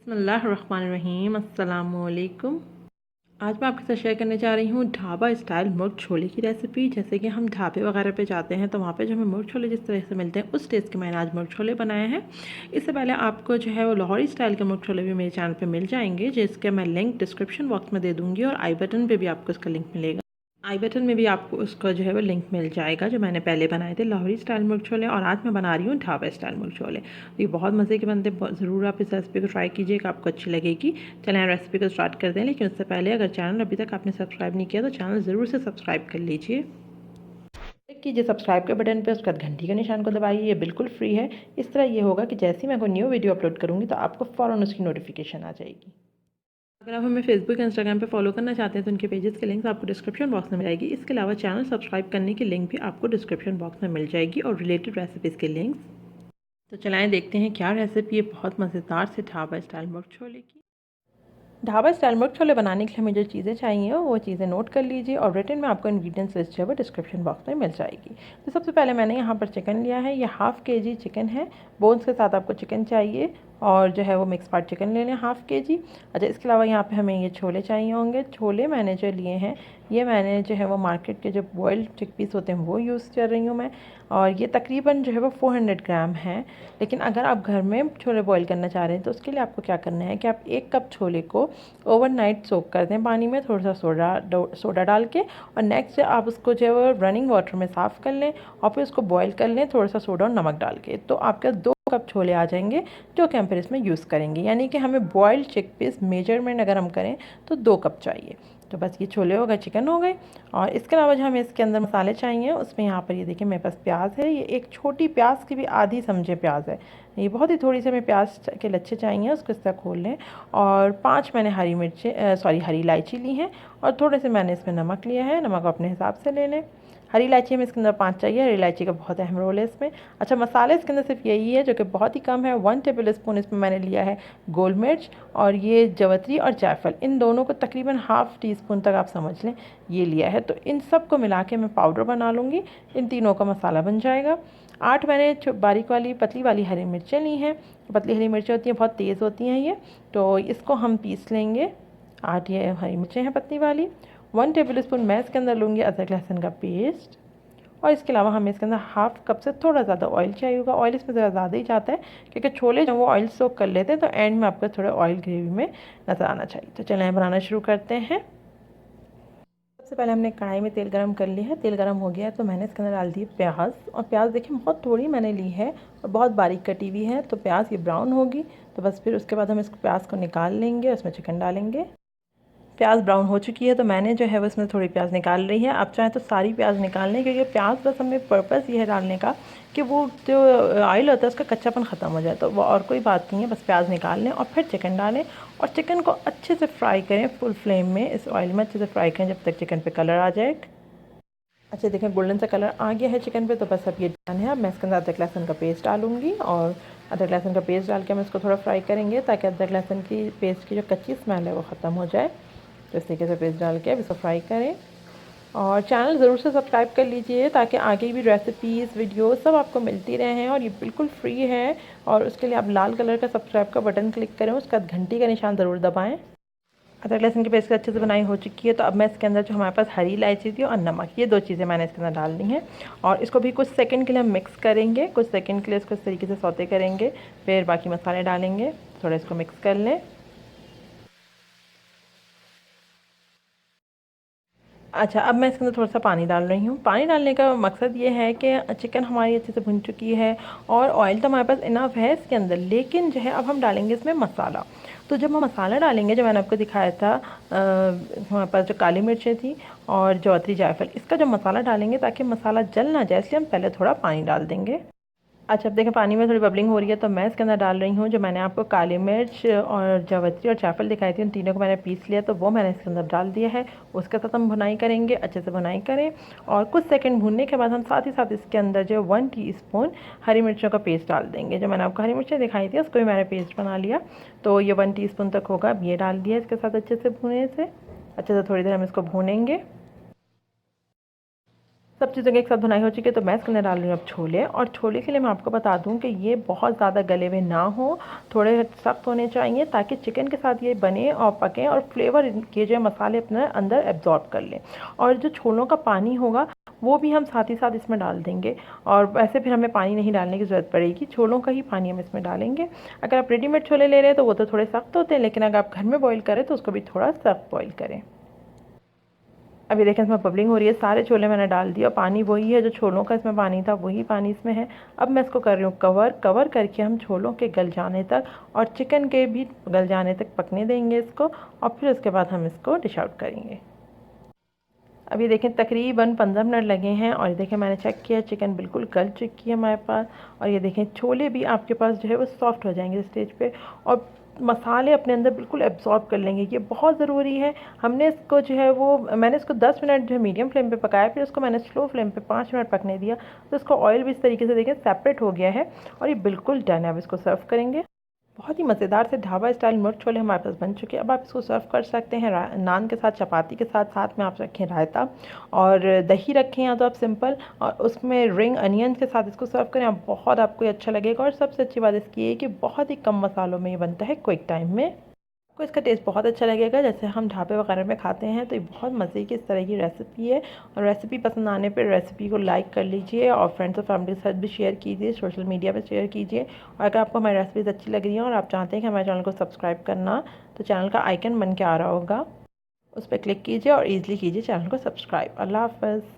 बिस्मिल्लाहिर्रहमानिर्रहीम अस्सलामुअलैकुम। आज मैं आपके साथ शेयर करने जा रही हूँ ढाबा स्टाइल मुर्ग छोले की रेसिपी। जैसे कि हम ढाबे वगैरह पे जाते हैं तो वहाँ पे जो हमें मुर्ग छोले जिस तरह से मिलते हैं उस टेस्ट के मैंने आज मुर्ग छोले बनाए हैं। इससे पहले आपको जो है वो लाहौरी स्टाइल के मुर्ग छोले भी मेरे चैनल पर मिल जाएंगे, जिसके मैं लिंक डिस्क्रिप्शन बॉक्स में दे दूँगी और आई बटन पर भी आपको इसका लिंक मिलेगा। आई बटन में भी आपको उसका जो है वो लिंक मिल जाएगा, जो मैंने पहले बनाए थे लाहौरी स्टाइल मुर्ग छोले, और आज मैं बना रही हूँ ढाबा स्टाइल मुर्ग छोले। तो ये बहुत मज़े के बनते हैं, ज़रूर आप इस रेसिपी को ट्राई कीजिएगा, आपको अच्छी लगेगी। चलें रेसिपी को स्टार्ट करते हैं, लेकिन उससे पहले अगर चैनल अभी तक आपने सब्सक्राइब नहीं किया तो चैनल ज़रूर से सब्सक्राइब कर लीजिए। क्लिक कीजिए सब्सक्राइब के बटन पर, उसके बाद घंटी के निशान को दबाइए। ये बिल्कुल फ्री है। इस तरह ये होगा कि जैसे ही मैं कोई न्यू वीडियो अपलोड करूँगी तो आपको फ़ौरन उसकी नोटिफिकेशन आ जाएगी। अगर आप हमें फेसबुक इंस्टाग्राम पे फॉलो करना चाहते हैं तो उनके पेजेस के लिंक्स आपको डिस्क्रिप्शन बॉक्स में मिल जाएगी। इसके अलावा चैनल सब्सक्राइब करने की लिंक भी आपको डिस्क्रिप्शन बॉक्स में मिल जाएगी और रिलेटेड रेसिपीज़ के लिंक्स। तो चलाएं देखते हैं क्या रेसिपी है बहुत मज़ेदार से ढाबा स्टाइल मुर्ग छोले की। ढाबा स्टाइल मुर्ग छोले बनाने के लिए हमें जो चीज़ें चाहिए वो चीज़ें नोट कर लीजिए, और रिटन में आपको इंग्रेडिएंट्स लिस्ट जो है वो डिस्क्रिप्शन बॉक्स में मिल जाएगी। तो सबसे पहले मैंने यहाँ पर चिकन लिया है, ये हाफ़ kg चिकन है। बोन्स के साथ आपको चिकन चाहिए, और जो है वो मिक्स पार्ट चिकन ले लें हाफ़ kg। अच्छा, इसके अलावा यहाँ पे हमें ये छोले चाहिए होंगे। छोले मैंने जो लिए हैं ये मैंने जो है वो मार्केट के जो बॉयल्ड चिकपीस होते हैं वो यूज़ कर रही हूँ मैं, और ये तकरीबन जो है वो 400 ग्राम है। लेकिन अगर आप घर में छोले बॉईल करना चाह रहे हैं तो उसके लिए आपको क्या करना है कि आप 1 कप छोले को ओवरनाइट सोक कर दें पानी में, थोड़ा सा सोडा डाल के, और नेक्स्ट आप उसको जो है वो रनिंग वाटर में साफ़ कर लें और फिर उसको बॉईल कर लें थोड़ा सा सोडा और नमक डाल के। तो आपके 2 कप छोले आ जाएंगे जो कि हम फिर इसमें यूज़ करेंगे। यानी कि हमें बॉयल्ड चिकपीस मेजरमेंट अगर हम करें तो 2 कप चाहिए। तो बस ये छोले हो गए, चिकन हो गए। और इसके अलावा जो हमें इसके अंदर मसाले चाहिए उसमें यहाँ पर ये देखिए मेरे पास प्याज है। ये एक छोटी प्याज की भी आधी समझे प्याज है। ये बहुत ही थोड़ी सी हमें प्याज के लच्छे चाहिए, उसको इस तरह खोल लें। और 5 मैंने हरी मिर्चें हरी इलायची ली हैं, और थोड़े से मैंने इसमें नमक लिया है। नमक अपने हिसाब से ले लें। हरी इलायची में इसके अंदर 5 चाहिए। हरी इलायची का बहुत अहम रोल है इसमें। अच्छा, मसाले इसके अंदर सिर्फ यही है जो कि बहुत ही कम है। 1 टेबल स्पून इसमें मैंने लिया है गोल मिर्च, और ये जवतरी और जायफल, इन दोनों को तकरीबन हाफ़ टी स्पून तक आप समझ लें ये लिया है। तो इन सब को मिला के मैं पाउडर बना लूँगी। इन तीनों का मसाला बन जाएगा। 8 मैंने बारीक वाली पतली वाली हरी मिर्चें ली हैं। पतली हरी मिर्चें होती हैं, बहुत तेज़ होती हैं ये, तो इसको हम पीस लेंगे। 8 ये हरी मिर्चें हैं पतली वाली। 1 टेबल स्पून मैं इसके अंदर लूँगी अदरक लहसुन का पेस्ट, और इसके अलावा हमें इसके अंदर हाफ़ कप से थोड़ा ज़्यादा ऑयल चाहिए होगा। ऑयल इसमें ज़रा ज़्यादा ही जाता है क्योंकि छोले जो वो ऑयल सोक कर लेते हैं, तो एंड में आपको थोड़ा ऑयल ग्रेवी में नज़र आना चाहिए। तो चलें बनाना शुरू करते हैं। सबसे पहले हमने कढ़ाई में तेल गरम कर लिया है। तेल गरम हो गया है तो मैंने इसके अंदर डाल दी प्याज, और प्याज देखिए बहुत थोड़ी मैंने ली है और बहुत बारीक कटी हुई है। तो प्याज ये ब्राउन होगी तो बस फिर उसके बाद हम इस प्याज को निकाल लेंगे, उसमें चिकन डालेंगे। प्याज ब्राउन हो चुकी है तो मैंने जो है वो इसमें थोड़ी प्याज निकाल रही है। आप चाहें तो सारी प्याज निकाल लें, क्योंकि प्याज बस हमें पर्पस ये है डालने का कि वो जो ऑयल होता है उसका कच्चापन ख़त्म हो जाए। तो वो और कोई बात नहीं है, बस प्याज निकाल लें और फिर चिकन डालें, और चिकन को अच्छे से फ्राई करें फुल फ्लेम में। इस ऑयल में अच्छे से फ्राई करें जब तक चिकन पे कलर आ जाए। अच्छा देखें गोल्डन सा कलर आ गया है चिकन पे, तो बस अब ये डन है। अब मैं इसके अंदर अदरक लहसुन का पेस्ट डालूंगी, और अदरक लहसुन का पेस्ट डाल के हम इसको थोड़ा फ्राई करेंगे ताकि अदरक लहसुन की पेस्ट की जो कच्ची स्मेल है वो ख़त्म हो जाए। तो इस तरीके से पेस्ट डाल के अब इसको फ्राई करें, और चैनल ज़रूर से सब्सक्राइब कर लीजिए ताकि आगे भी रेसिपीज़ वीडियो सब आपको मिलती रहें, और ये बिल्कुल फ्री है। और उसके लिए आप लाल कलर का सब्सक्राइब का बटन क्लिक करें, उसका घंटी का निशान ज़रूर दबाएँ। अदरक लहसुन की पेस्ट अच्छे से बनाई हो चुकी है, तो अब मैं इसके अंदर जो हमारे पास हरी इलायची थी और नमक, ये 2 चीज़ें मैंने इसके अंदर डालनी है, और इसको भी कुछ सेकंड के लिए हम मिक्स करेंगे। कुछ सेकंड के लिए इसको इस तरीके से सौते करेंगे, फिर बाकी मसाले डालेंगे। थोड़ा इसको मिक्स कर लें। अच्छा, अब मैं इसके अंदर थोड़ा सा पानी डाल रही हूँ। पानी डालने का मकसद ये है कि चिकन हमारी अच्छे से भुन चुकी है और ऑयल तो हमारे पास इनफ है इसके अंदर, लेकिन जो है अब हम डालेंगे इसमें मसाला। तो जब हम मसाला डालेंगे, जो मैंने आपको दिखाया था, हमारे पास जो काली मिर्चें थी और जौतरी जायफल, इसका जो मसाला डालेंगे ताकि मसाला जल ना जाए, इसलिए हम पहले थोड़ा पानी डाल देंगे। अच्छा, अब देखें पानी में थोड़ी बबलिंग हो रही है, तो मैं इसके अंदर डाल रही हूँ जो मैंने आपको काली मिर्च और जावित्री और जायफल दिखाई थी, उन तीनों को मैंने पीस लिया, तो वो मैंने इसके अंदर डाल दिया है। उसके साथ हम भुनाई करेंगे, अच्छे से भुनाई करें, और कुछ सेकंड भूनने के बाद हम साथ ही साथ इसके अंदर जो 1 टीस्पून हरी मिर्चों का पेस्ट डाल देंगे। जो मैंने आपको हरी मिर्चें दिखाई थी उसको भी मैंने पेस्ट बना लिया, तो ये 1 टीस्पून तक होगा। अब ये डाल दिया इसके साथ अच्छे से भुने से। अच्छे से थोड़ी देर हम इसको भूनेंगे। सब चीज़ों की एक साथ भुनाई हो चुकी है तो मैं इसके अंदर डाल रही हूँ अब छोले। और छोले के लिए मैं आपको बता दूँ कि ये बहुत ज़्यादा गले हुए ना हो, थोड़े सख्त होने चाहिए ताकि चिकन के साथ ये बने और पकें और फ्लेवर के जो मसाले अपने अंदर एब्जॉर्ब कर लें। और जो छोलों का पानी होगा वो भी हम साथ ही साथ इसमें डाल देंगे, और वैसे फिर हमें पानी नहीं डालने की ज़रूरत पड़ेगी, छोलों का ही पानी हम इसमें डालेंगे। अगर आप रेडीमेड छोले ले रहे हैं तो वो तो थोड़े सख्त होते हैं, लेकिन अगर आप घर में बॉईल करें तो उसको भी थोड़ा सख्त बॉईल करें। अभी देखें इसमें बबलिंग हो रही है, सारे छोले मैंने डाल दिए और पानी वही है जो छोलों का इसमें पानी था, वही पानी इसमें है। अब मैं इसको कर रही हूँ कवर करके हम छोलों के गल जाने तक और चिकन के भी गल जाने तक पकने देंगे इसको, और फिर उसके बाद हम इसको डिश आउट करेंगे। अब ये देखें तकरीबन 15 मिनट लगे हैं और ये देखें मैंने चेक किया चिकन बिल्कुल गल चुकी है हमारे पास। और ये देखें छोले भी आपके पास जो है वो सॉफ्ट हो जाएंगे स्टेज पे, और मसाले अपने अंदर बिल्कुल एब्जॉर्ब कर लेंगे, ये बहुत ज़रूरी है। हमने इसको जो है वो मैंने इसको 10 मिनट जो है मीडियम फ्लेम पे पकाया, फिर उसको मैंने स्लो फ्लेम पे 5 मिनट पकने दिया, तो इसका ऑयल भी इस तरीके से देखें सेपरेट हो गया है और ये बिल्कुल डन है। अब इसको सर्व करेंगे। बहुत ही मज़ेदार से ढाबा स्टाइल मिर्च छोले हमारे पास बन चुके हैं। अब आप इसको सर्व कर सकते हैं नान के साथ, चपाती के साथ, साथ में आप रखें रायता और दही रखें या तो आप सिंपल, और उसमें रिंग अनियन के साथ इसको सर्व करें। आप बहुत आपको ये अच्छा लगेगा। और सबसे अच्छी बात इसकी है कि बहुत ही कम मसालों में ये बनता है क्विक टाइम में। आपको इसका टेस्ट बहुत अच्छा लगेगा जैसे हम ढाबे वगैरह में खाते हैं। तो ये बहुत मज़े की इस तरह की रेसिपी है, और रेसिपी पसंद आने पर रेसिपी को लाइक कर लीजिए और फ्रेंड्स और फैमिली के साथ भी शेयर कीजिए, सोशल मीडिया पर शेयर कीजिए। और अगर आपको हमारी रेसिपीज़ अच्छी लग रही हैं और आप चाहते हैं कि हमारे चैनल को सब्सक्राइब करना, तो चैनल का आइकन बन के आ रहा होगा, उस पर क्लिक कीजिए और ईज़िली कीजिए चैनल को सब्सक्राइब। अल्लाह हाफ़िज़।